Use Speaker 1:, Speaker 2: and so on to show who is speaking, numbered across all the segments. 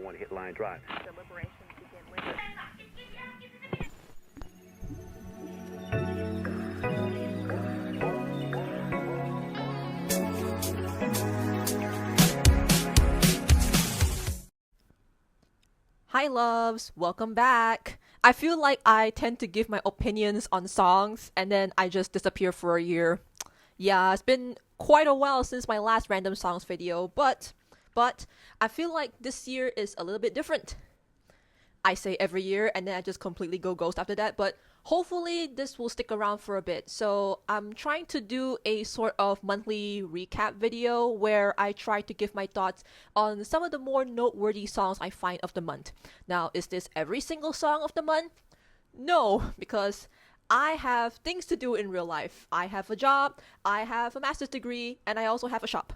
Speaker 1: One hit line drive.
Speaker 2: Deliberations begin later.
Speaker 3: Hi loves, welcome back. I feel like I tend to give my opinions on songs and then I just disappear for a year. Yeah, it's been quite a while since my last random songs video, but I feel like this year is a little bit different. I say every year and then I just completely go ghost after that, but hopefully this will stick around for a bit. So I'm trying to do a sort of monthly recap video where I try to give my thoughts on some of the more noteworthy songs I find of the month. Now, is this every single song of the month? No, because I have things to do in real life. I have a job, I have a master's degree, and I also have a shop.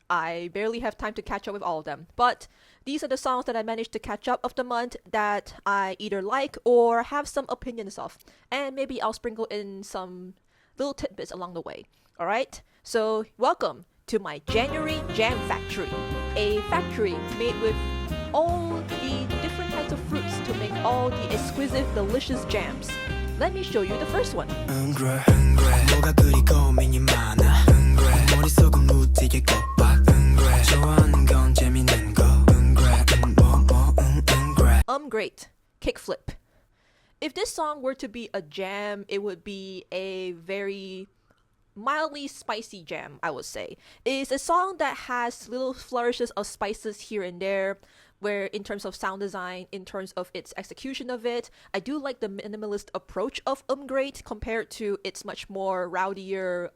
Speaker 3: I barely have time to catch up with all of them, but these are the songs that I managed to catch up of the month that I either like or have some opinions of, and maybe I'll sprinkle in some little tidbits along the way. Alright, so welcome to my January Jam Factory, a factory made with all the different kinds of fruits to make all the exquisite, delicious jams. Let me show you the first one.
Speaker 4: 뭐가 그리고 민이 많아 머릿속은 무지개 꽃밭 좋아하는 건 재밌는 거
Speaker 3: Great, kickflip. If this song were to be a jam, it would be a very mildly spicy jam, I would say. It's a song that has little flourishes of spices here and there, where in terms of sound design, in terms of its execution of it, I do like the minimalist approach of Great compared to its much more rowdier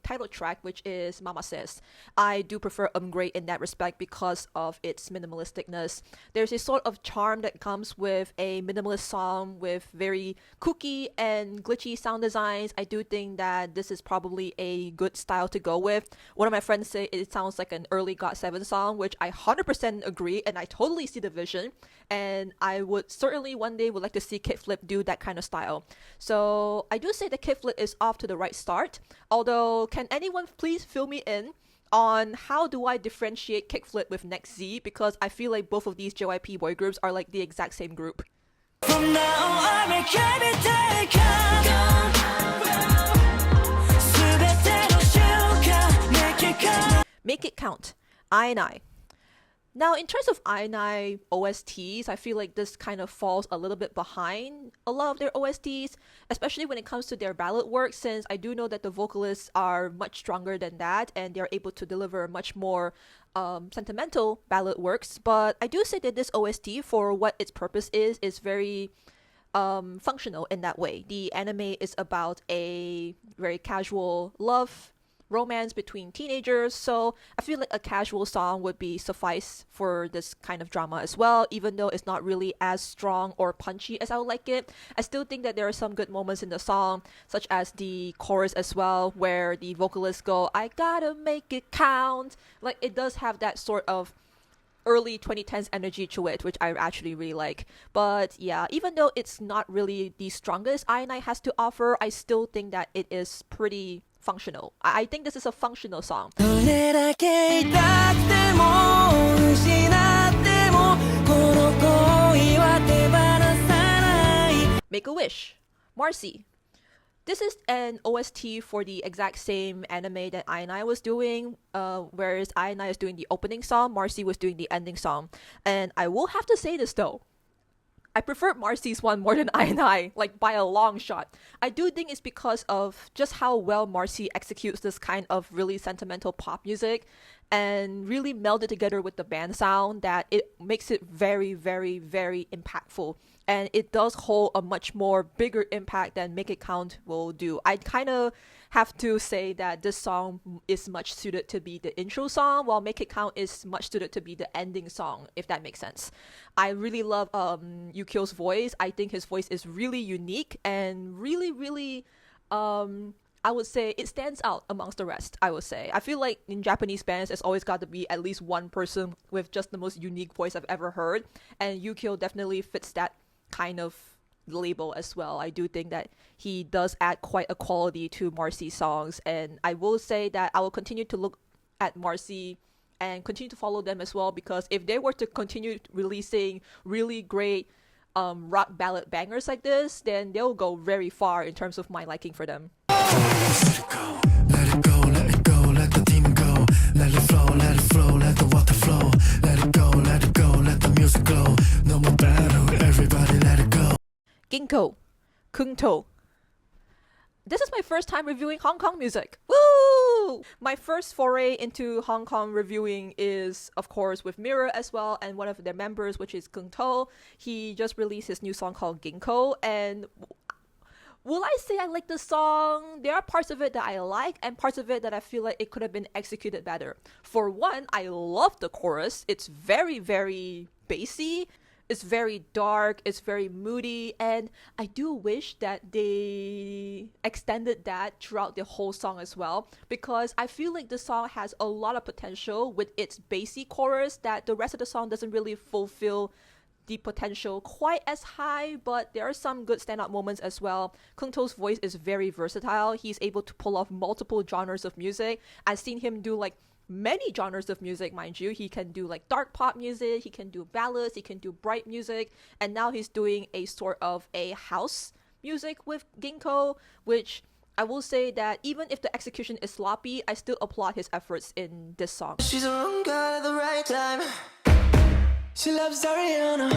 Speaker 3: title track, which is Mama Says. I do prefer Great in that respect because of its minimalisticness. There's a sort of charm that comes with a minimalist song with very kooky and glitchy sound designs. I do think that this is probably a good style to go with. One of my friends say it sounds like an early GOT7 song, which I 100% agree, and I totally see the vision, and I would certainly one day would like to see kickflip do that kind of style. So I do say that kickflip is off to the right start, although can anyone please fill me in on how do I differentiate kickflip with NXZ, because I feel like both of these JYP boy groups are like the exact same group.
Speaker 4: From now I
Speaker 3: Make it count. I. Now, in terms of I OSTs, I feel like this kind of falls a little bit behind a lot of their OSTs, especially when it comes to their ballad work, since I do know that the vocalists are much stronger than that and they're able to deliver much more sentimental ballad works. But I do say that this OST, for what its purpose is very functional in that way. The anime is about a very casual love romance between teenagers, so I feel like a casual song would be suffice for this kind of drama as well, even though it's not really as strong or punchy as I would like it. I still think that there are some good moments in the song, such as the chorus as well, where the vocalists go, I gotta make it count. Like, it does have that sort of early 2010s energy to it, which I actually really like. But yeah, even though it's not really the strongest I has to offer, I still think that it is pretty functional. I think this is a functional song. Make a Wish, Marcy. This is an OST for the exact same anime that I was doing, whereas I is doing the opening song, Marcy was doing the ending song. And I will have to say this though, I prefer Marcy's one more than I, like by a long shot. I do think it's because of just how well Marcy executes this kind of really sentimental pop music and really meld it together with the band sound that it makes it very, very, very impactful. And it does hold a much more bigger impact than Make It Count will do. I kind of have to say that this song is much suited to be the intro song, while Make It Count is much suited to be the ending song, if that makes sense. I really love Yukio's voice. I think his voice is really unique and really, really, I would say it stands out amongst the rest, I would say. I feel like in Japanese bands, there's always got to be at least one person with just the most unique voice I've ever heard, and Yukio definitely fits that kind of label as well. I do think that he does add quite a quality to Marcy's songs, and I will say that I will continue to look at Marcy and continue to follow them as well, because if they were to continue releasing really great rock ballad bangers like this, then they'll go very far in terms of my liking for them.
Speaker 4: Let it go, let it go, let it go, let the demon go. Let it flow, let it flow, let the water flow. Let it go, let it go, let the music glow. No more battle, everybody let it go.
Speaker 3: Gingko, keung. This is my first time reviewing Hong Kong music. Woo! My first foray into Hong Kong reviewing is, of course, with Mirror as well, and one of their members, which is Keung. He just released his new song called Gingko, and will I say I like the song? There are parts of it that I like, and parts of it that I feel like it could have been executed better. For one, I love the chorus. It's very, very bassy. It's very dark, it's very moody, and I do wish that they extended that throughout the whole song as well, because I feel like the song has a lot of potential with its bassy chorus that the rest of the song doesn't really fulfill the potential quite as high, but there are some good standout moments as well. Keung's voice is very versatile. He's able to pull off multiple genres of music. I've seen him do like many genres of music, mind you. He can do like dark pop music, he can do ballads, he can do bright music, and now he's doing a sort of a house music with Gingko, which I will say that even if the execution is sloppy, I still applaud his efforts in this song.
Speaker 4: She's a wrong girl at the right time. She loves Ariana.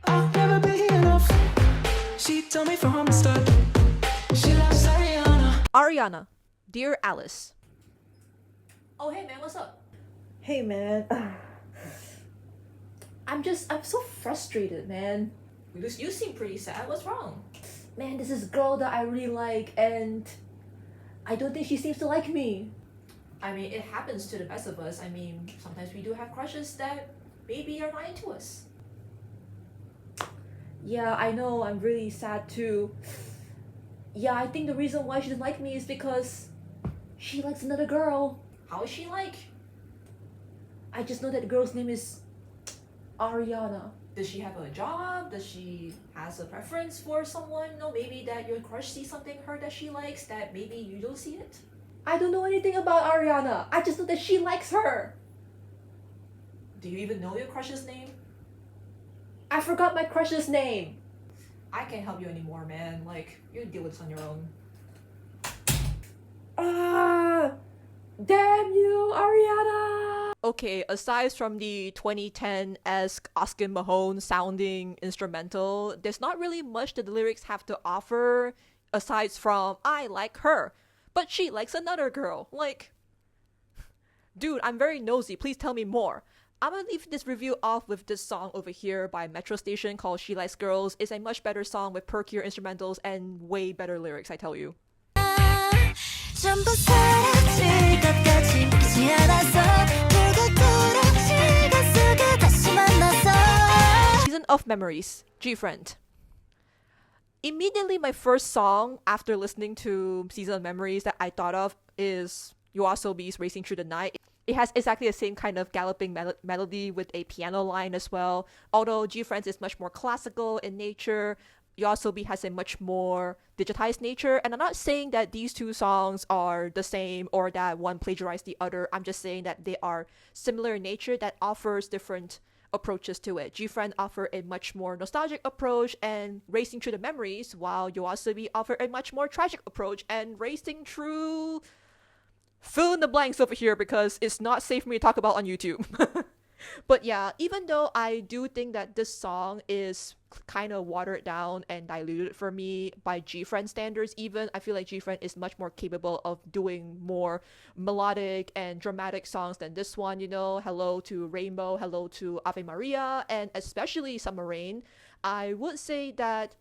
Speaker 4: I'll never be enough. She told me from the start. She loves Ariana.
Speaker 3: Ariana, Dearalice. Oh hey man, what's up?
Speaker 1: Hey man,
Speaker 3: I'm so frustrated, man. Because you seem pretty sad. What's wrong?
Speaker 1: man, this is girl that I really like, and I don't think she seems to like me.
Speaker 3: I mean, it happens to the best of us. I mean, sometimes we do have crushes that maybe are not into us.
Speaker 1: Yeah, I know, I'm really sad too. Yeah, I think the reason why she doesn't like me is because she likes another girl.
Speaker 3: How is she like?
Speaker 1: I just know that the girl's name is Ariana.
Speaker 3: Does she have a job? Does she has a preference for someone? No, maybe that your crush sees something her that she likes that maybe you don't see it?
Speaker 1: I don't know anything about Ariana. I just know that she likes her.
Speaker 3: Do you even know your crush's name?
Speaker 1: I forgot my crush's name.
Speaker 3: I can't help you anymore, man. Like, you deal with this on your own.
Speaker 1: Ah, damn you, Ariana!
Speaker 3: Okay, aside from the 2010-esque Oscar Mahone sounding instrumental, there's not really much that the lyrics have to offer aside from I like her, but she likes another girl. Like, dude, I'm very nosy. Please tell me more. I'm gonna leave this review off with this song over here by Metro Station called She Likes Girls. It's a much better song with perkier instrumentals and way better lyrics, I tell you. Season of Memories, gfriend. Immediately my first song after listening to Season of Memories that I thought of is Yoasobi's Racing Through the Night. It has exactly the same kind of galloping melody with a piano line as well. Although gfriend is much more classical in nature, Yoasobi has a much more digitized nature. And I'm not saying that these two songs are the same or that one plagiarized the other. I'm just saying that they are similar in nature that offers different approaches to it. gfriend offer a much more nostalgic approach and racing through the memories, while Yoasobi offer a much more tragic approach and racing through... fill in the blanks over here because it's not safe for me to talk about on YouTube. But yeah, even though I do think that this song is kind of watered down and diluted for me by gfriend standards even, I feel like gfriend is much more capable of doing more melodic and dramatic songs than this one, you know, Hello to Rainbow, Hello to Ave Maria, and especially Summer Rain. I would say that,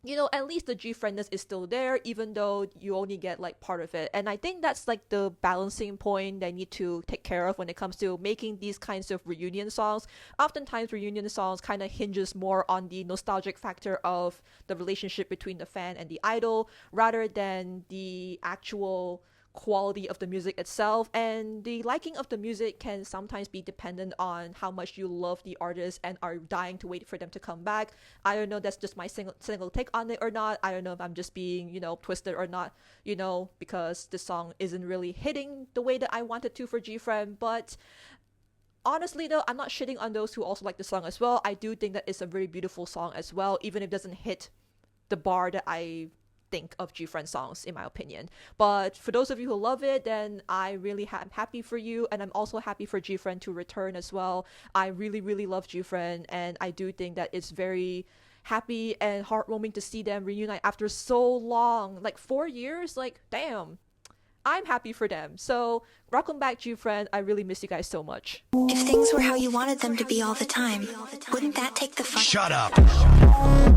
Speaker 3: you know, at least the gfriendness is still there, even though you only get like part of it. And I think that's like the balancing point that I need to take care of when it comes to making these kinds of reunion songs. Oftentimes reunion songs kind of hinges more on the nostalgic factor of the relationship between the fan and the idol rather than the actual quality of the music itself, and the liking of the music can sometimes be dependent on how much you love the artist and are dying to wait for them to come back. I don't know, that's just my single take on it or not. I don't know if I'm just being, twisted or not, because the song isn't really hitting the way that I wanted to for gfriend. But honestly though, I'm not shitting on those who also like the song as well. I do think that it's a very beautiful song as well, even if it doesn't hit the bar that I think of gfriend songs, in my opinion. But for those of you who love it, then I really am happy for you, and I'm also happy for gfriend to return as well. I really, really love gfriend, and I do think that it's very happy and heartwarming to see them reunite after so long, like 4 years. Like, damn, I'm happy for them. So welcome back, gfriend. I really miss you guys so much.
Speaker 5: If things were how you wanted them to be all the time, wouldn't that take the fun?
Speaker 4: Shut up.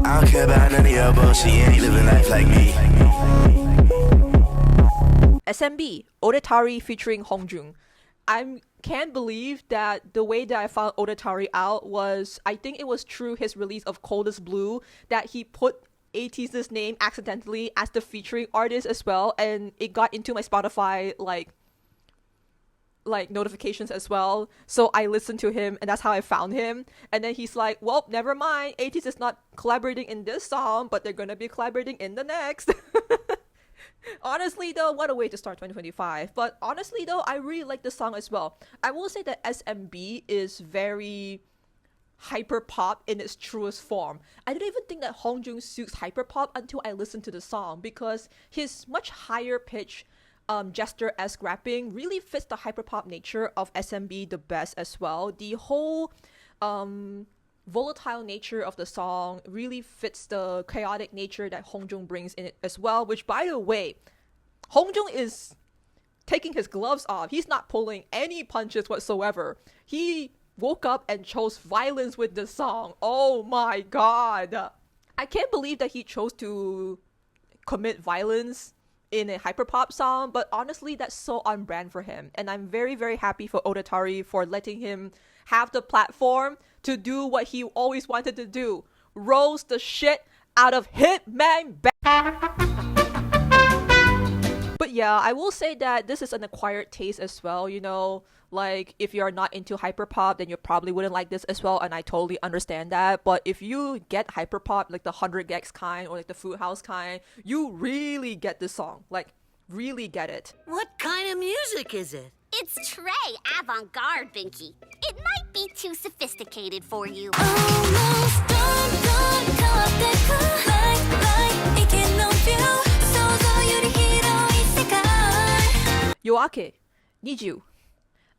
Speaker 4: I don't care about none of your bullshit. You ain't living life like me.
Speaker 3: SMB, Odetari featuring Hongjoong. I can't believe that the way that I found Odetari out was, I think it was through his release of Coldest Blue, that he put ATEEZ's name accidentally as the featuring artist as well, and it got into my Spotify like notifications as well. So I listened to him, and that's how I found him. And then he's like, well, never mind, ATEEZ is not collaborating in this song, but they're gonna be collaborating in the next. Honestly though, what a way to start 2025. But honestly though, I really like this song as well. I will say that SMB is very hyper pop in its truest form. I didn't even think that Hongjoong suits hyper pop until I listened to the song, because his much higher pitch gesture-esque rapping really fits the hyperpop nature of SMB the best as well. The whole volatile nature of the song really fits the chaotic nature that Hongjoong brings in it as well, which, by the way, Hongjoong is taking his gloves off. He's not pulling any punches whatsoever. He woke up and chose violence with this song. Oh my god. I can't believe that he chose to commit violence in a hyperpop song, but honestly, that's so on brand for him. And I'm very, very happy for Odetari for letting him have the platform to do what he always wanted to do: roast the shit out of Hitman. But yeah, I will say that this is an acquired taste as well, like if you're not into hyperpop, then you probably wouldn't like this as well, and I totally understand that. But if you get hyperpop, like the 100 gex kind or like the Food House kind, you really get this song, like really get it.
Speaker 6: What kind of music is it?
Speaker 7: It's Trey avant-garde, Binky. It might be too sophisticated for you.
Speaker 3: Yoake, Niziu.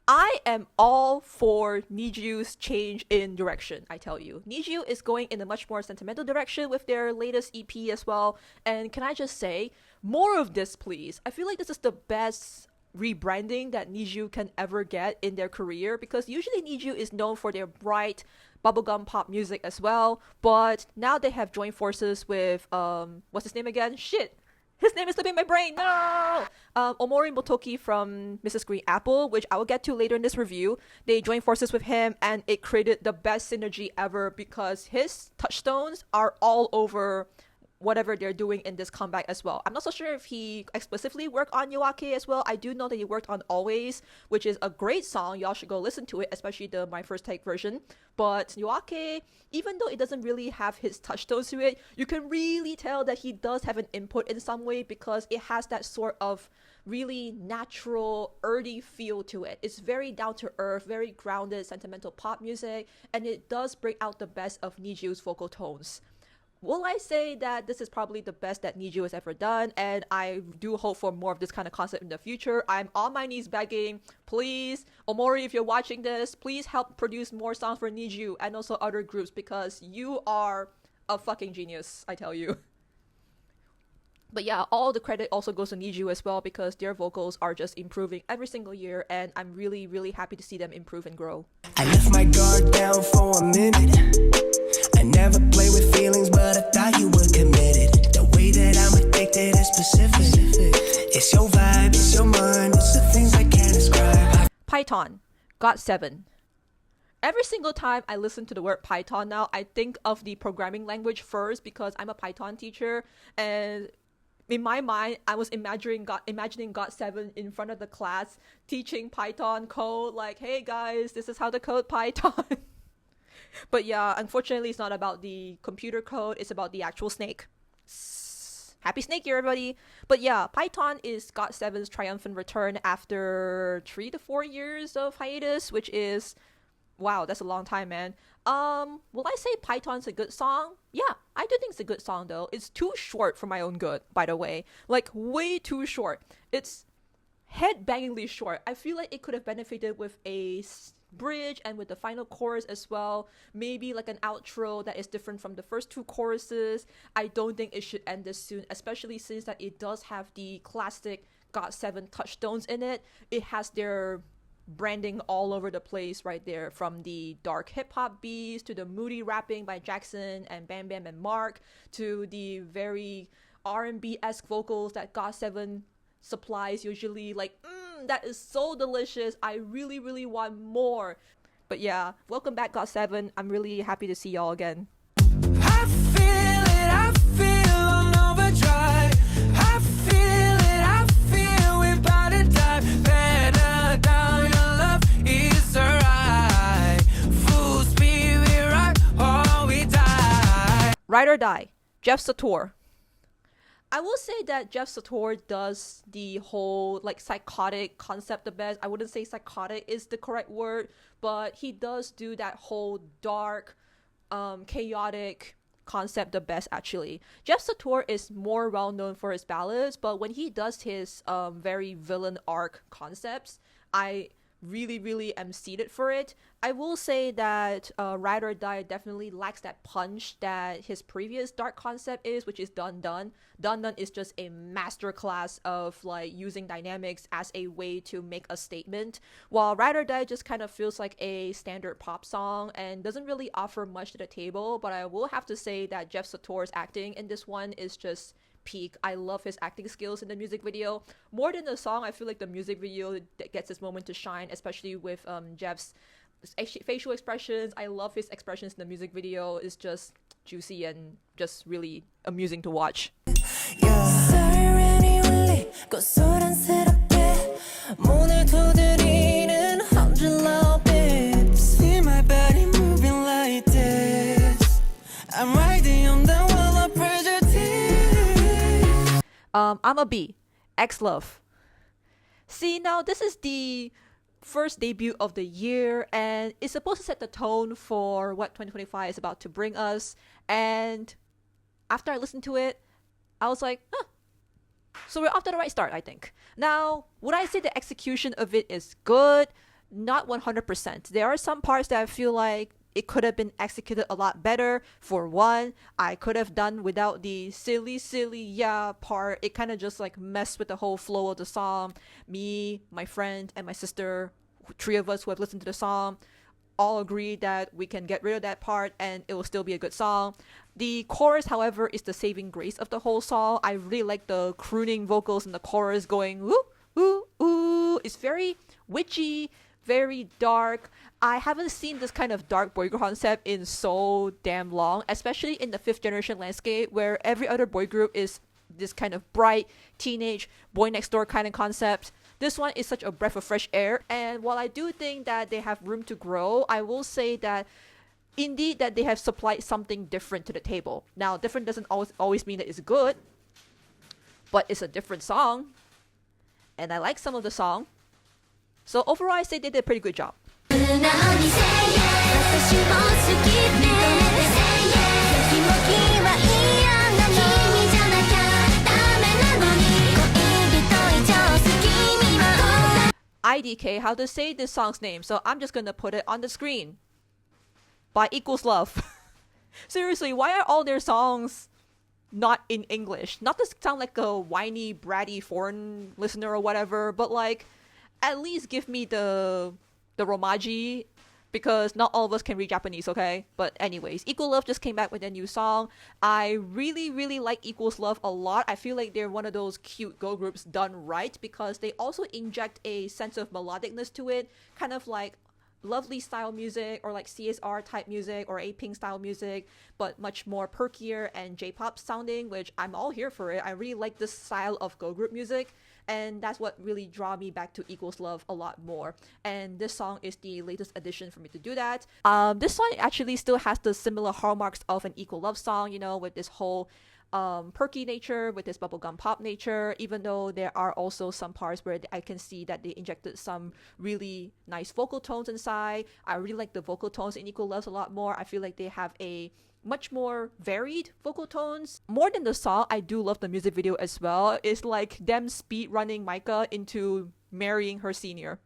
Speaker 3: I am all for Niziu's change in direction, I tell you. Niziu is going in a much more sentimental direction with their latest EP as well. And can I just say, more of this, please. I feel like this is the best rebranding that Niziu can ever get in their career, because usually Niziu is known for their bright bubblegum pop music as well. But now they have joined forces with, what's his name again? Shit! His name is slipping my brain. No! Omori Motoki from Mrs. Green Apple, which I will get to later in this review. They joined forces with him, and it created the best synergy ever, because his touchstones are all over whatever they're doing in this comeback as well. I'm not so sure if he explicitly worked on Yoake as well. I do know that he worked on Always, which is a great song. Y'all should go listen to it, especially the My First Take version. But Yoake, even though it doesn't really have his touchstones to it, you can really tell that he does have an input in some way, because it has that sort of really natural, earthy feel to it. It's very down to earth, very grounded, sentimental pop music, and it does bring out the best of Niziu's vocal tones. Will I say that this is probably the best that Niziu has ever done, and I do hope for more of this kind of concept in the future. I'm on my knees begging, please, Omori, if you're watching this, please help produce more songs for Niziu and also other groups, because you are a fucking genius, I tell you. But yeah, all the credit also goes to Niziu as well, because their vocals are just improving every single year, and I'm really, really happy to see them improve and grow.
Speaker 4: I left my guard down for a minute. I never play with feelings, but I thought you were committed. The way that I'm addicted is specific. It's your vibe, it's your mind, it's the things I can't describe.
Speaker 3: Python, got 7. Every single time I listen to the word Python now, I think of the programming language first, because I'm a Python teacher, and in my mind, I was imagining GOT7 in front of the class teaching Python code, like, hey guys, this is how to code Python. But yeah, unfortunately, it's not about the computer code, it's about the actual snake. Happy Snake Year, everybody! But yeah, Python is GOT7's triumphant return after 3 to 4 years of hiatus, which is, wow, that's a long time, man. Will I say Python's a good song? Yeah, I do think it's a good song though. It's too short for my own good, by the way. Like, way too short. It's head-bangingly short. I feel like it could have benefited with a bridge and with the final chorus as well. Maybe like an outro that is different from the first two choruses. I don't think it should end this soon, especially since that it does have the classic GOT7 touchstones in it. It has their branding all over the place right there, from the dark hip-hop beats to the moody rapping by Jackson and Bam Bam and Mark to the very R&B-esque vocals that GOT7 supplies usually. Like, that is so delicious. I really, really want more. But yeah, welcome back GOT7. I'm really happy to see y'all again.
Speaker 4: I feel on overdrive. I feel we're about to dive better down. Your love is alright. Full speed, we rock or we die.
Speaker 3: Ride or Die, Jeff Satur. I will say that Jeff Satur does the whole like psychotic concept the best. I wouldn't say psychotic is the correct word, but he does do that whole dark, chaotic concept the best actually. Jeff Satur is more well known for his ballads, but when he does his very villain arc concepts, I really am seated for it. I will say that Ride or Die definitely lacks that punch that his previous dark concept is, which is Dun Dun. Dun Dun is just a masterclass of like using dynamics as a way to make a statement, while Ride or Die just kind of feels like a standard pop song and doesn't really offer much to the table. But I will have to say that Jeff Satur's acting in this one is just peak. I love his acting skills in the music video. More than the song, I feel like the music video that gets its moment to shine, especially with Jeff's facial expressions. I love his expressions in the music video. It's just juicy and just really amusing to watch.
Speaker 4: I'm riding on the wall of prejudice.
Speaker 3: I'm a B. Xlov. See, now this is the first debut of the year, and it's supposed to set the tone for what 2025 is about to bring us. And after I listened to it, I was like, huh. So we're off to the right start, I think. Now, would I say the execution of it is good? Not 100%. There are some parts that I feel like it could have been executed a lot better. For one, I could have done without the silly yeah part. It kind of just like messed with the whole flow of the song. Me, my friend, and my sister, 3 of us who have listened to the song, all agree that we can get rid of that part and it will still be a good song. The chorus, however, is the saving grace of the whole song. I really like the crooning vocals in the chorus going ooh, ooh, ooh. It's very witchy, very dark. I haven't seen this kind of dark boy group concept in so damn long, especially in the 5th generation landscape where every other boy group is this kind of bright, teenage, boy next door kind of concept. This one is such a breath of fresh air, and while I do think that they have room to grow, I will say that indeed that they have supplied something different to the table. Now, different doesn't always mean that it's good, but it's a different song, and I like some of the song. So overall, I say they did a pretty good job. IDK, how to say this song's name, so I'm just gonna put it on the screen. By xlov. Seriously, why are all their songs not in English? Not to sound like a whiny, bratty foreign listener or whatever, but like, at least give me the romaji, because not all of us can read Japanese, okay? But anyways, xlov just came back with a new song. I really like xlov a lot. I feel like they're one of those cute girl groups done right, because they also inject a sense of melodicness to it, kind of like lovely style music or like CSR type music or aping style music, but much more perkier and J-pop sounding, which I'm all here for it. I really like this style of girl group music, and that's what really draw me back to xlov a lot more. And this song is the latest addition for me to do that. This song actually still has the similar hallmarks of an xlov song, you know, with this whole perky nature, with this bubblegum pop nature, even though there are also some parts where I can see that they injected some really nice vocal tones inside. I really like the vocal tones in xlov a lot more. I feel like they have a much more varied vocal tones. More than the song, I do love the music video as well. It's like them speed running Micah into marrying her senior.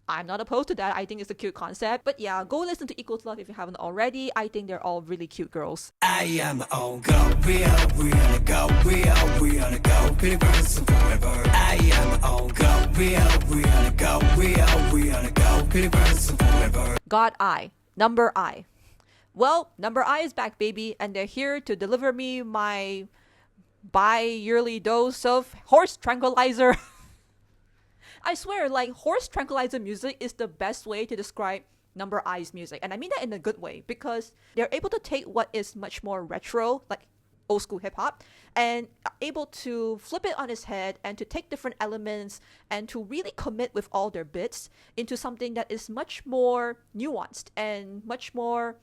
Speaker 3: I'm not opposed to that. I think it's a cute concept. But yeah, go listen to xlov if you haven't already. I think they're all really cute girls.
Speaker 4: I am on go, we are go, we are go, pretty person forever. I am on go, we are go, we are go, pretty person forever.
Speaker 3: God I, Number I. Well, Number I is back, baby, and they're here to deliver me my bi-yearly dose of horse tranquilizer. I swear, like, horse tranquilizer music is the best way to describe Number I's music. And I mean that in a good way, because they're able to take what is much more retro, like old school hip hop, and are able to flip it on its head and to take different elements and to really commit with all their bits into something that is much more nuanced and much more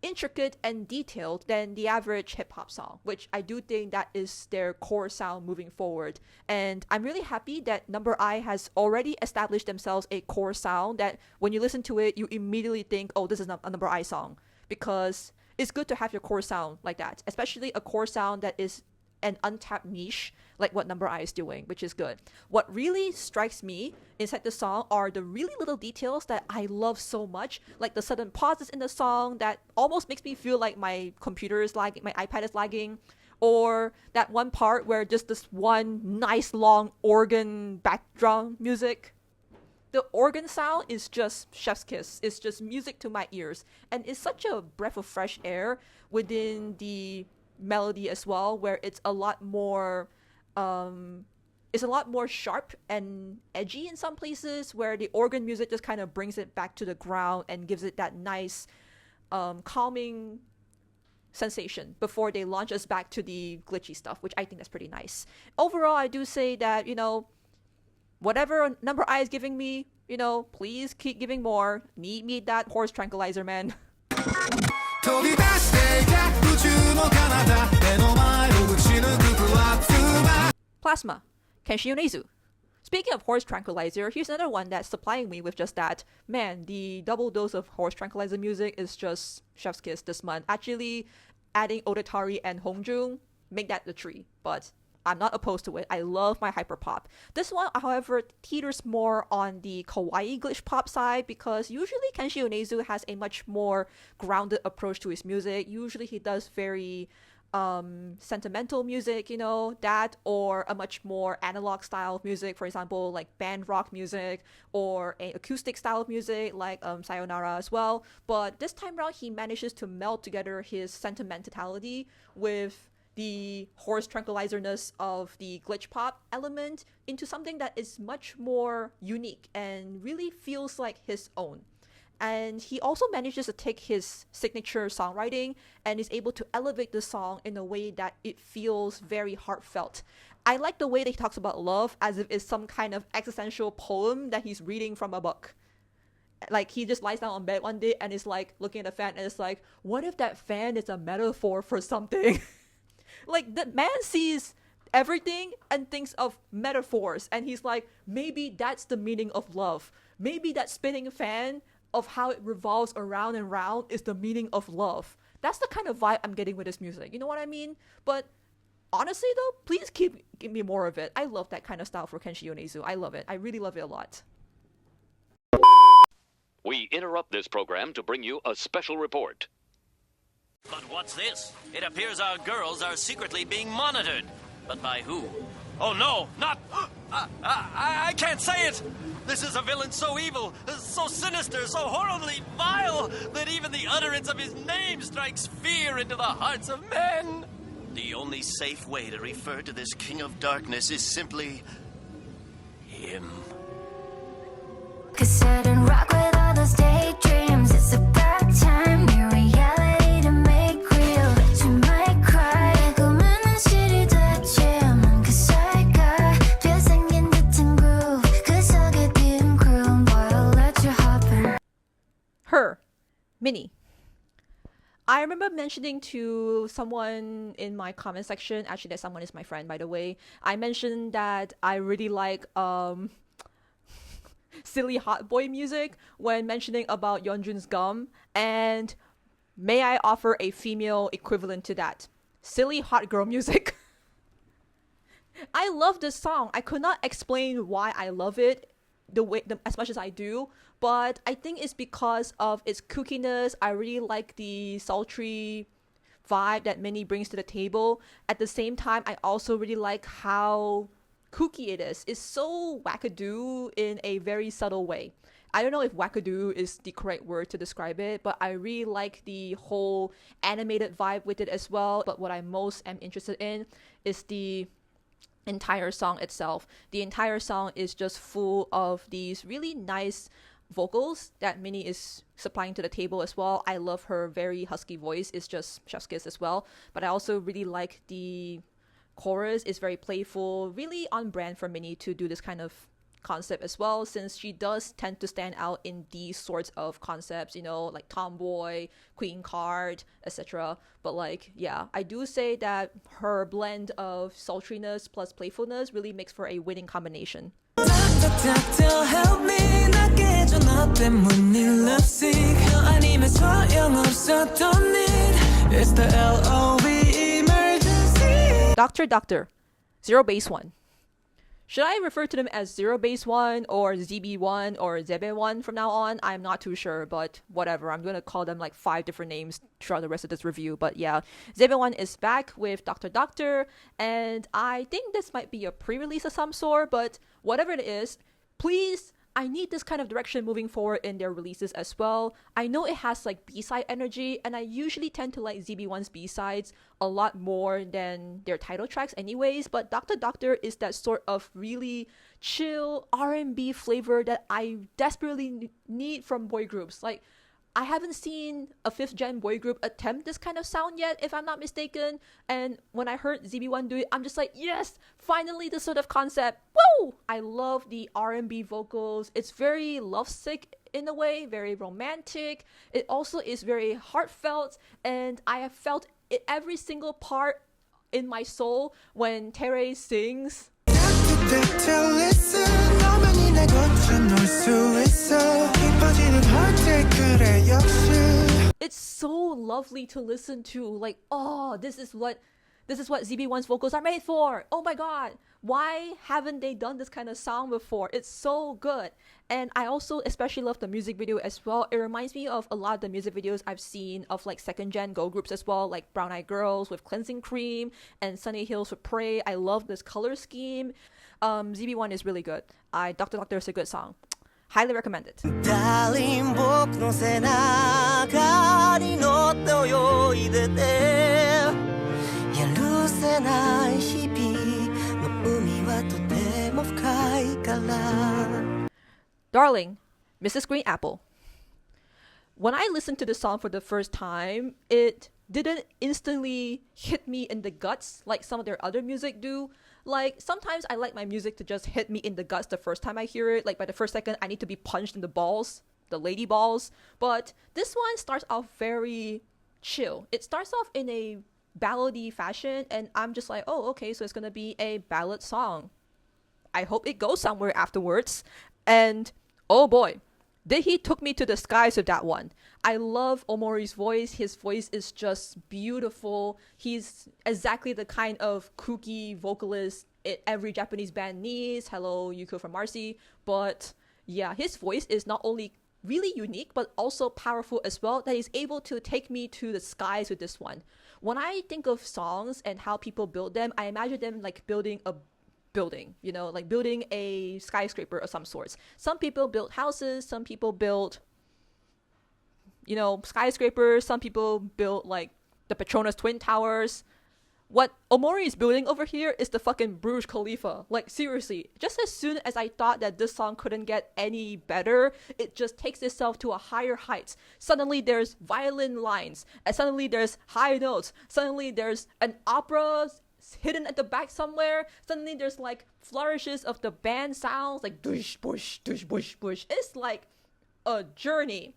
Speaker 3: intricate and detailed than the average hip-hop song, which I do think that is their core sound moving forward. And I'm really happy that Number I has already established themselves a core sound that when you listen to it, you immediately think, oh, this is a Number I song, because it's good to have your core sound like that, especially a core sound that is an untapped niche like what Number I is doing, which is good. What really strikes me inside the song are the really little details that I love so much, like the sudden pauses in the song that almost makes me feel like my computer is lagging, my iPad is lagging, or that one part where just this one nice long organ background music. The organ sound is just chef's kiss. It's just music to my ears, and it's such a breath of fresh air within the melody as well, where it's a lot more sharp and edgy in some places, where the organ music just kind of brings it back to the ground and gives it that nice calming sensation before they launch us back to the glitchy stuff, which I think that's pretty nice. Overall, I do say that, you know, whatever Number I is giving me, you know, please keep giving more. Need me that horse tranquilizer, man. Plasma, kenshi yonezu. Speaking of horse tranquilizer, here's another one that's supplying me with just that. Man, the double dose of horse tranquilizer music is just chef's kiss this month. Actually, adding odetari and hongjoong, make that the tree, but I'm not opposed to it. I love my hyperpop. This one, however, teeters more on the kawaii glitch pop side, because usually Kenshi Yonezu has a much more grounded approach to his music. Usually he does very sentimental music, you know, that, or a much more analog style of music, for example, like band rock music, or an acoustic style of music like Sayonara as well. But this time around, he manages to meld together his sentimentality with the horse tranquilizerness of the glitch pop element into something that is much more unique and really feels like his own. And he also manages to take his signature songwriting and is able to elevate the song in a way that it feels very heartfelt. I like the way that he talks about love as if it's some kind of existential poem that he's reading from a book. Like, he just lies down on bed one day and is like looking at the fan and it's like, what if that fan is a metaphor for something? Like, the man sees everything and thinks of metaphors, and he's like, maybe that's the meaning of love. Maybe that spinning fan of how it revolves around and round is the meaning of love. That's the kind of vibe I'm getting with this music. You know what I mean? But honestly though, please give me more of it. I love that kind of style for Kenshi Yonezu. I love it. I really love it a lot.
Speaker 8: We interrupt this program to bring you a special report.
Speaker 9: But what's this? It appears our girls are secretly being monitored. But by who? Oh no, not... I can't say it! This is a villain so evil, so sinister, so horribly vile, that even the utterance of his name strikes fear into the hearts of men. The only safe way to refer to this King of Darkness is simply... him.
Speaker 10: Cassette and rock with all the those daydreams. It's about time, your reality to make real. But you might cry. 꿈은 실이 됐지만 그 사이가 뼈생긴 듯한 groove. 그 속에 띄운 groove. Boy, I'll let you hop in.
Speaker 3: Her, Minnie. I remember mentioning to someone in my comment section, actually that someone is my friend by the way, I mentioned that I really like silly hot boy music when mentioning about Yeonjun's gum, and may I offer a female equivalent to that? Silly hot girl music. I love this song. I could not explain why I love it as much as I do, but I think it's because of its kookiness. I really like the sultry vibe that Minnie brings to the table. At the same time, I also really like how kooky it is. It's so wackadoo in a very subtle way. I don't know if wackadoo is the correct word to describe it, but I really like the whole animated vibe with it as well. But what I most am interested in is the entire song itself. The entire song is just full of these really nice vocals that Minnie is supplying to the table as well. I love her very husky voice. It's just chef's kiss as well. But I also really like the chorus. It's very playful, really on brand for Minnie to do this kind of concept as well, since she does tend to stand out in these sorts of concepts, you know, like tomboy, queen card, etc. But like, yeah, I do say that her blend of sultriness plus playfulness really makes for a winning combination.
Speaker 4: Help me not get you not love sick 아니면 소용없어 don't need it's the LOV emergency.
Speaker 3: Doctor, Zero Base One. Should I refer to them as Zero Base One or ZB1 or Zebe1 from now on? I'm not too sure, but whatever. I'm going to call them like 5 different names throughout the rest of this review. But yeah, Zebe1 is back with Doctor, and I think this might be a pre-release of some sort, but whatever it is, please, I need this kind of direction moving forward in their releases as well. I know it has like B-side energy, and I usually tend to like ZB1's B-sides a lot more than their title tracks anyways, but Doctor is that sort of really chill R&B flavor that I desperately need from boy groups. Like, I haven't seen a 5th gen boy group attempt this kind of sound yet, if I'm not mistaken. And when I heard ZB1 do it, I'm just like, yes, finally this sort of concept. Woo! I love the R&B vocals. It's very lovesick in a way, very romantic. It also is very heartfelt, and I have felt it every single part in my soul when Tere sings. It's so lovely to listen to. Like, oh, this is what ZB1's vocals are made for. Oh my god, why haven't they done this kind of song before? It's so good. And I also especially love the music video as well. It reminds me of a lot of the music videos I've seen of like 2nd gen girl groups as well, like Brown Eyed Girls with Cleansing Cream and Sunny Hills with Prey. I love this color scheme. ZB1 is really good. Doctor is a good song. Highly recommend it. Darling, Mrs. Green Apple. When I listened to the song for the first time, it didn't instantly hit me in the guts like some of their other music do. Like, sometimes I like my music to just hit me in the guts the first time I hear it. Like, by the first second, I need to be punched in the balls, the lady balls. But this one starts off very chill. It starts off in a ballady fashion, and I'm just like, oh, okay, so it's gonna be a ballad song. I hope it goes somewhere afterwards. And oh boy, did he took me to the skies with that one. I love Omori's voice. His voice is just beautiful. He's exactly the kind of kooky vocalist every Japanese band needs. Hello, Yuko from Marcy. But yeah, his voice is not only really unique, but also powerful as well, that he's able to take me to the skies with this one. When I think of songs and how people build them, I imagine them like building a building, you know, like building a skyscraper of some sorts. Some people build houses, some people build, you know, skyscrapers, some people build like the Petronas Twin Towers. What Omori is building over here is the fucking Burj Khalifa. Like, seriously, just as soon as I thought that this song couldn't get any better, it just takes itself to a higher height. Suddenly there's violin lines, and suddenly there's high notes, suddenly there's an opera hidden at the back somewhere, suddenly there's like flourishes of the band sounds, like dush, bush, dush, bush, bush. It's like a journey.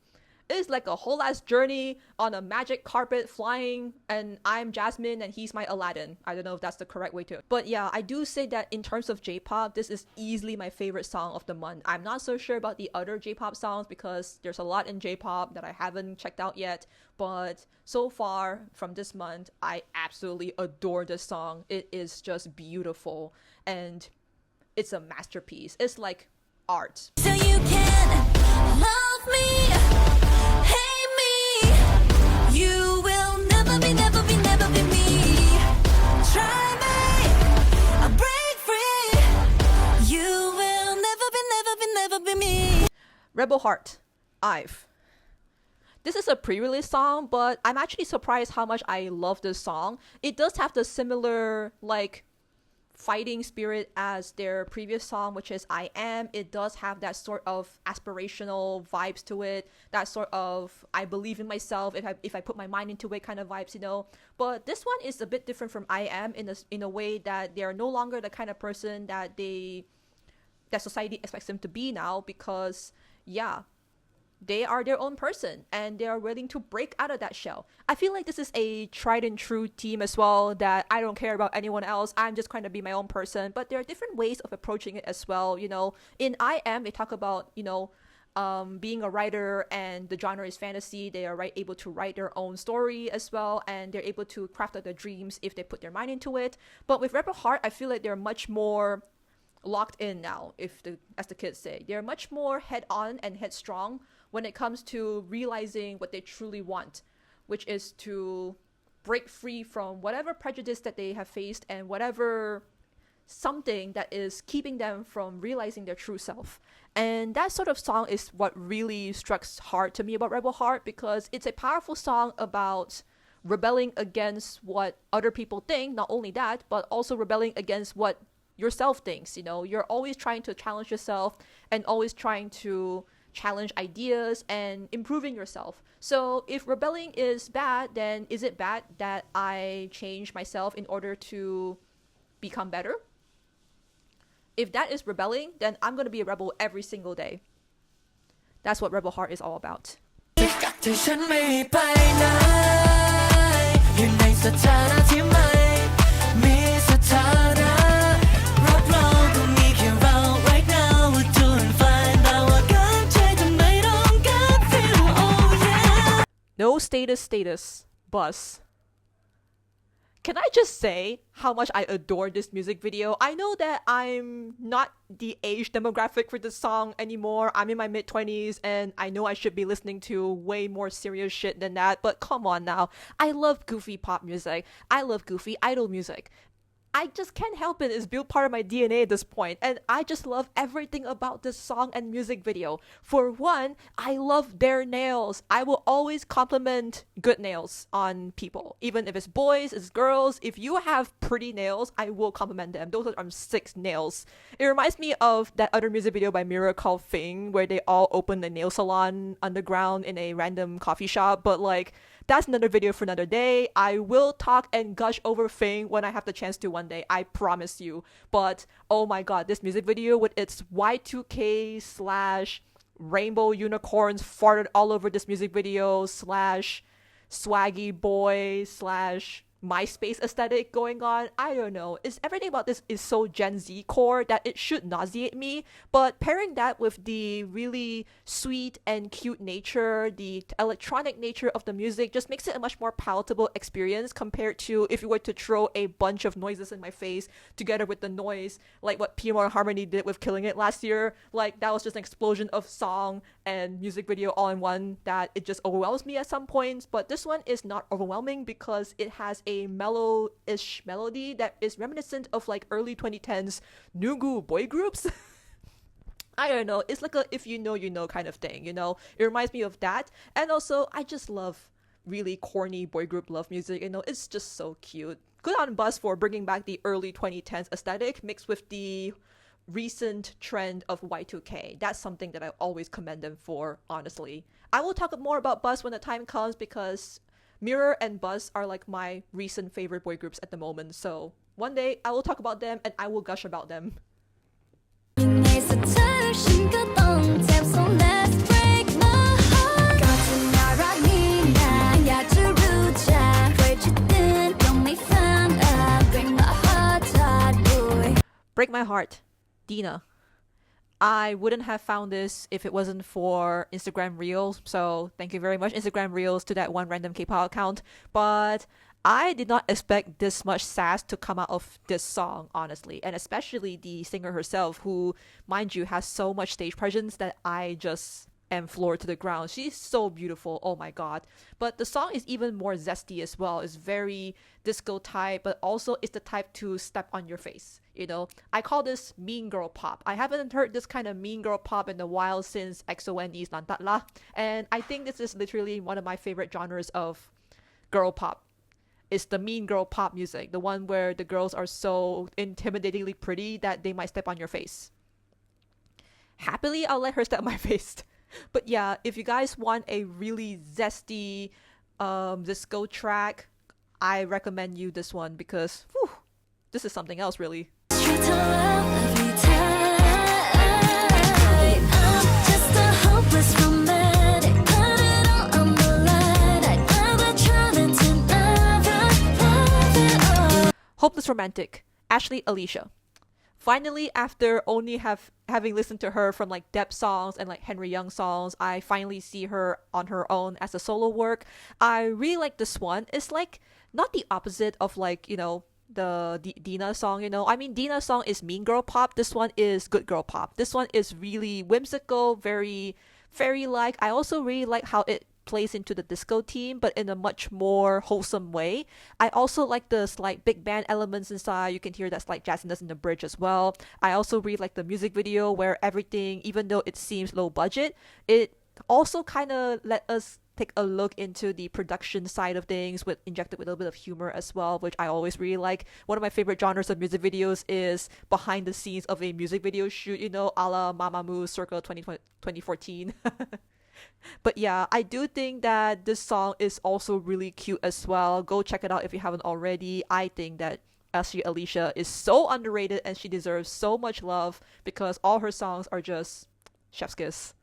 Speaker 3: It's like a whole ass journey on a magic carpet flying, and I'm Jasmine and he's my Aladdin. I don't know if that's the correct way to. But yeah, I do say that in terms of J-pop, this is easily my favorite song of the month. I'm not so sure about the other J-pop songs because there's a lot in J-pop that I haven't checked out yet. But so far from this month, I absolutely adore this song. It is just beautiful and it's a masterpiece. It's like art.
Speaker 10: So you can love me, hate me. You will never be, never be, never be me. Try me, I'll break free. You will never be, never be, never be me.
Speaker 3: Rebel Heart, I've. This is a pre-release song, but I'm actually surprised how much I love this song. It does have the similar, like, fighting spirit as their previous song, which is I Am. It does have that sort of aspirational vibes to it, that sort of I believe in myself if I put my mind into it kind of vibes, you know. But this one is a bit different from I Am in a way that they are no longer the kind of person that society expects them to be now, because yeah, they are their own person and they are willing to break out of that shell. I feel like this is a tried and true theme as well, that I don't care about anyone else. I'm just trying to be my own person. But there are different ways of approaching it as well. You know, in I Am, they talk about, you know, being a writer, and the genre is fantasy. They are able to write their own story as well, and they're able to craft out their dreams if they put their mind into it. But with Rebel Heart, I feel like they're much more locked in now, as the kids say. They're much more head on and headstrong when it comes to realizing what they truly want, which is to break free from whatever prejudice that they have faced and whatever something that is keeping them from realizing their true self. And that sort of song is what really struck hard to me about Rebel Heart, because it's a powerful song about rebelling against what other people think. Not only that, but also rebelling against what yourself thinks. You know, you're always trying to challenge yourself and always trying to challenge ideas and improving yourself. So if rebelling is bad, then is it bad that I change myself in order to become better? If that is rebelling, then I'm going to be a rebel every single day. That's what Rebel Heart is all about. No status, bus. Can I just say how much I adore this music video? I know that I'm not the age demographic for this song anymore. I'm in my mid-20s and I know I should be listening to way more serious shit than that, but come on now. I love goofy pop music. I love goofy idol music. I just can't help it. It's built part of my DNA at this point, and I just love everything about this song and music video. For one, I love their nails. I will always compliment good nails on people, even if it's boys, it's girls. If you have pretty nails, I will compliment them. Those are 6 nails. It reminds me of that other music video by Mira called Fing, where they all open a nail salon underground in a random coffee shop, but like, that's another video for another day. I will talk and gush over Fing when I have the chance to one day, I promise you. But oh my god, this music video with its Y2K / rainbow unicorns farted all over this music video / swaggy boy / MySpace aesthetic going on. I don't know. Everything about this is so Gen Z core that it should nauseate me. But pairing that with the really sweet and cute nature, the electronic nature of the music, just makes it a much more palatable experience compared to if you were to throw a bunch of noises in my face together with the noise, like what Pure Harmony did with Killing It last year. Like, that was just an explosion of song and music video all in one that it just overwhelms me at some points. But this one is not overwhelming because it has a mellow-ish melody that is reminiscent of like early 2010s Nugu boy groups. I don't know, it's like a if you know you know kind of thing, you know. It reminds me of that. And also, I just love really corny boy group love music, you know. It's just so cute. good on Bus for bringing back the early 2010s aesthetic mixed with the recent trend of Y2K. That's something that I always commend them for, honestly. I will talk more about Bus when the time comes because Mirror and Bus are like my recent favorite boy groups at the moment. So one day I will talk about them and I will gush about them. Break My Heart, Dina. I wouldn't have found this if it wasn't for Instagram Reels, so thank you very much Instagram Reels to that one random K-pop account. But I did not expect this much sass to come out of this song, honestly, and especially the singer herself, who, mind you, has so much stage presence that I just am floored to the ground. She's so beautiful, oh my god. But the song is even more zesty as well. It's very disco type, but also it's the type to step on your face. You know, I call this mean girl pop. I haven't heard this kind of mean girl pop in a while since XONE's Lantatla, and I think this is literally one of my favorite genres of girl pop. It's the mean girl pop music, the one where the girls are so intimidatingly pretty that they might step on your face. Happily, I'll let her step on my face. But yeah, if you guys want a really zesty disco track, I recommend you this one because whew, this is something else really. Hopeless Romantic, Ashley Alisha. Finally, after only having listened to her from like Deb songs and like Henry Young songs, I finally see her on her own as a solo work. I really like this one. It's like not the opposite of like, you know, the Dina song, you know. I mean, Dina's song is mean girl pop. This one is good girl pop. This one is really whimsical, very fairy-like. I also really like how it plays into the disco theme, but in a much more wholesome way. I also like the slight big band elements inside. You can hear that slight jazziness in the bridge as well. I also really like the music video where everything, even though it seems low budget, it also kind of let us take a look into the production side of things with injected with a little bit of humor as well, which I always really like. One of my favorite genres of music videos is behind the scenes of a music video shoot, you know, a la Mamamoo circa 2014. But yeah, I do think that this song is also really cute as well. Go check it out if you haven't already. I think that Ashley Alisha is so underrated and she deserves so much love because all her songs are just chef's kiss.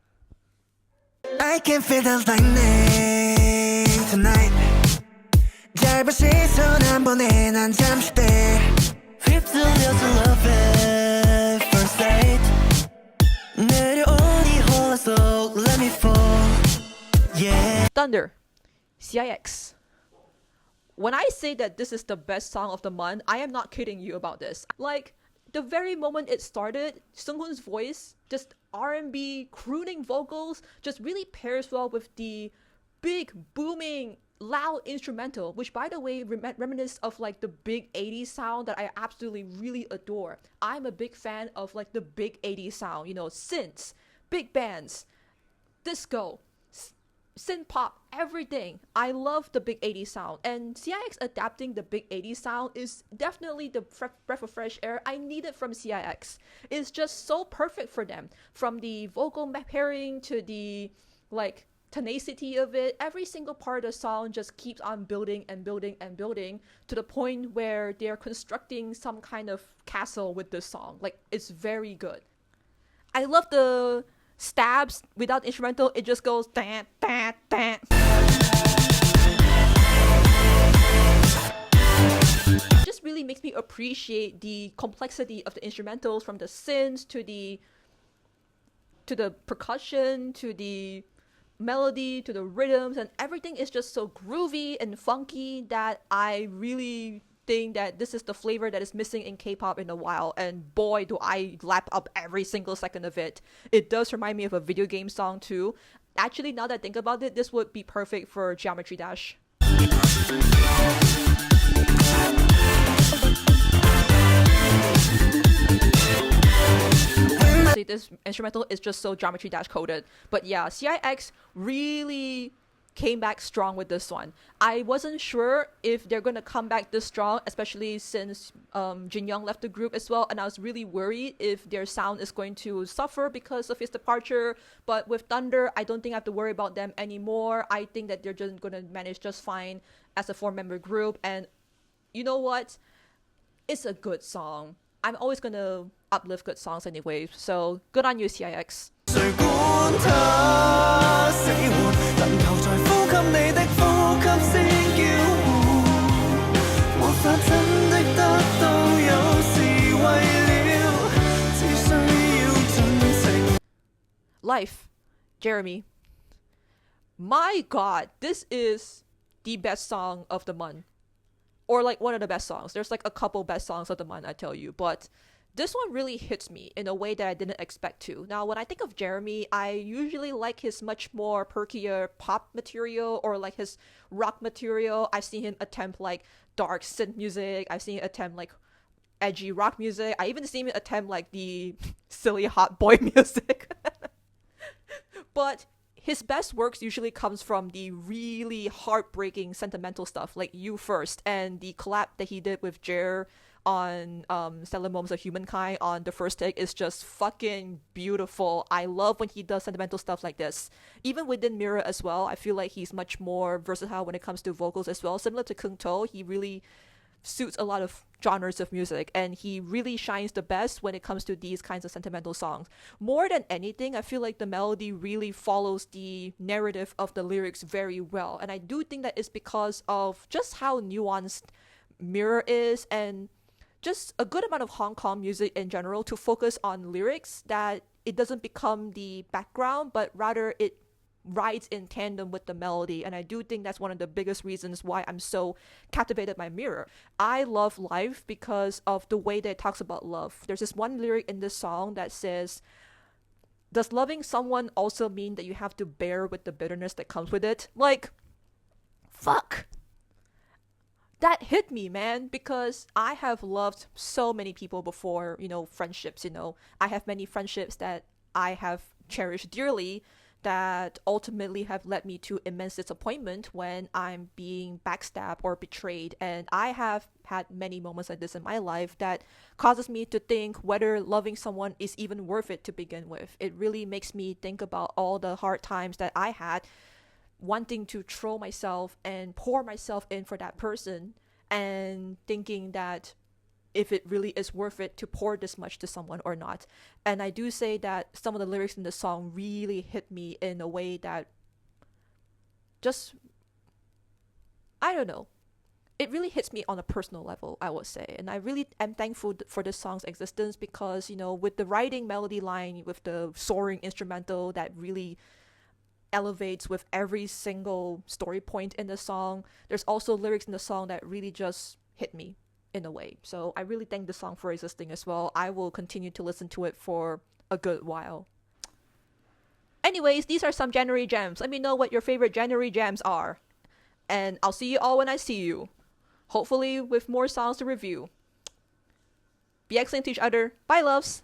Speaker 4: I can feel the lightning tonight. 짧은 시선 한 번에 난 잠시 돼 휩쓸려서 love at first sight 내려오니 홀라 속 let me fall yeah.
Speaker 3: Thunder, CIX. When I say that this is the best song of the month, I am not kidding you about this. Like, the very moment it started, Sunghoon's voice, just R&B crooning vocals, just really pairs well with the big, booming, loud instrumental, which by the way reminisces of like the big 80s sound that I absolutely really adore. I'm a big fan of like the big 80s sound, you know, synths, big bands, disco, synth pop, everything. I love the big 80s sound, and CIX adapting the big 80s sound is definitely the breath of fresh air I needed from CIX. It's just so perfect for them, from the vocal pairing to the like tenacity of it. Every single part of the song just keeps on building and building and building to the point where they're constructing some kind of castle with this song. Like, it's very good. I love the stabs without instrumental. It just goes dan dan dan. Just really makes me appreciate the complexity of the instrumentals, from the synths to the percussion to the melody to the rhythms, and everything is just so groovy and funky that I really think that this is the flavor that is missing in K-pop in a while, and boy do I lap up every single second of it. It does remind me of a video game song too. Actually, now that I think about it, this would be perfect for Geometry Dash. This instrumental is just so Geometry Dash coded. But yeah, CIX really came back strong with this one. I wasn't sure if they're gonna come back this strong, especially since Jin Young left the group as well, and I was really worried if their sound is going to suffer because of his departure. But with Thunder, I don't think I have to worry about them anymore. I think that they're just gonna manage just fine as a 4-member group, and you know what? It's a good song. I'm always gonna uplift good songs anyway, so good on you, CIX.
Speaker 4: 誰管他死活，能求在呼吸你的呼吸聲叫喚，沒法真的得到，有時為了只需要盡情。
Speaker 3: Life, Jeremy. My god, this is the best song of the month. Or like one of the best songs. There's like a couple best songs of the month, I tell you, but this one really hits me in a way that I didn't expect to. Now, when I think of Jeremy, I usually like his much more perkier pop material or like his rock material. I've seen him attempt like dark synth music. I've seen him attempt like edgy rock music. I even seen him attempt like the silly hot boy music. But his best works usually comes from the really heartbreaking sentimental stuff like You First and the collab that he did with Jer on Stellar Moments of Humankind on the first take is just fucking beautiful. I love when he does sentimental stuff like this. Even within Mirror as well, I feel like he's much more versatile when it comes to vocals as well. Similar to Keung, he really suits a lot of genres of music, and he really shines the best when it comes to these kinds of sentimental songs. More than anything, I feel like the melody really follows the narrative of the lyrics very well, and I do think that it's because of just how nuanced Mirror is, and just a good amount of Hong Kong music in general to focus on lyrics, that it doesn't become the background, but rather it rides in tandem with the melody. And I do think that's one of the biggest reasons why I'm so captivated by Mirror. I love Life because of the way that it talks about love. There's this one lyric in this song that says, does loving someone also mean that you have to bear with the bitterness that comes with it? Like, fuck. That hit me, man, because I have loved so many people before, friendships, I have many friendships that I have cherished dearly that ultimately have led me to immense disappointment when I'm being backstabbed or betrayed. And I have had many moments like this in my life that causes me to think whether loving someone is even worth it to begin with. It really makes me think about all the hard times that I had wanting to throw myself and pour myself in for that person, and thinking that if it really is worth it to pour this much to someone or not. And I do say that some of the lyrics in the song really hit me in a way that just, I don't know, it really hits me on a personal level, I would say. And I really am thankful for this song's existence because, with the writing melody line, with the soaring instrumental that really elevates with every single story point in the song, there's also lyrics in the song that really just hit me in a way. So I really thank the song for existing as well. I will continue to listen to it for a good while. Anyways, these are some January jams. Let me know what your favorite January jams are. And I'll see you all when I see you. Hopefully with more songs to review. Be excellent to each other. Bye, loves!